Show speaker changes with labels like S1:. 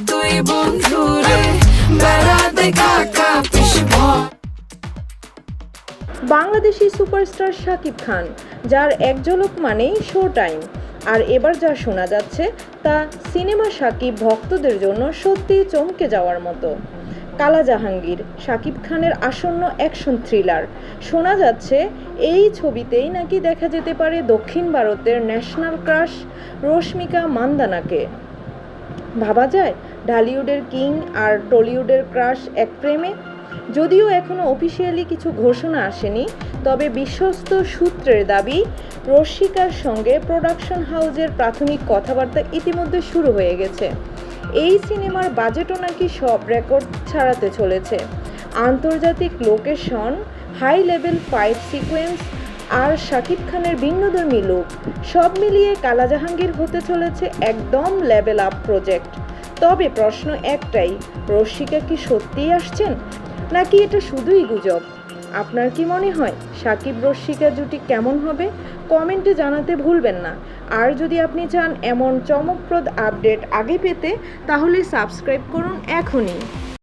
S1: তুই বন্ধুরে বেড়াতে কাকা পিসব।
S2: বাংলাদেশি সুপারস্টার শাকিব খান, যার এক ঝলক মানেই শো টাইম। আর এবার যা শোনা যাচ্ছে তা সিনেমা শাকিব ভক্তদের জন্য সত্যিই চমকে যাওয়ার মতো। কালা জাহাঙ্গীর, শাকিব খানের আসন্ন অ্যাকশন থ্রিলার। শোনা যাচ্ছে এই ছবিতেই নাকি দেখা যেতে পারে দক্ষিণ ভারতের ন্যাশনাল ক্রাশ রশ্মিকা মান্দানাকে। ভাবা যায় ঢালিউডের কিং আর টলিউডের ক্রাশ এক প্রেমে। যদিও এখনও অফিসিয়ালি কিছু ঘোষণা আসেনি, তবে বিশ্বস্ত সূত্রের দাবি রশ্মিকার সঙ্গে প্রোডাকশন হাউসের প্রাথমিক কথাবার্তা ইতিমধ্যে শুরু হয়ে গেছে। এই সিনেমার বাজেটও নাকি সব রেকর্ড ছাড়াতে চলেছে। আন্তর্জাতিক location, high level fight sequence আর শাকিব খানের ভিন্নধর্মী লুক, সব মিলিয়ে কালা জাহাঙ্গীর হতে চলেছে একদম লেভেল আপ প্রজেক্ট। তবে প্রশ্ন একটাই, রশ্মিকা কি সত্যিই আসছেন, নাকি এটা শুধুই গুজব? আপনার কি মনে হয় শাকিব রশ্মিকা জুটি কেমন হবে? কমেন্টে জানাতে ভুলবেন না। আর যদি আপনি চান এমন চমকপ্রদ আপডেট আগে পেতে, তাহলে সাবস্ক্রাইব করুন এখনই।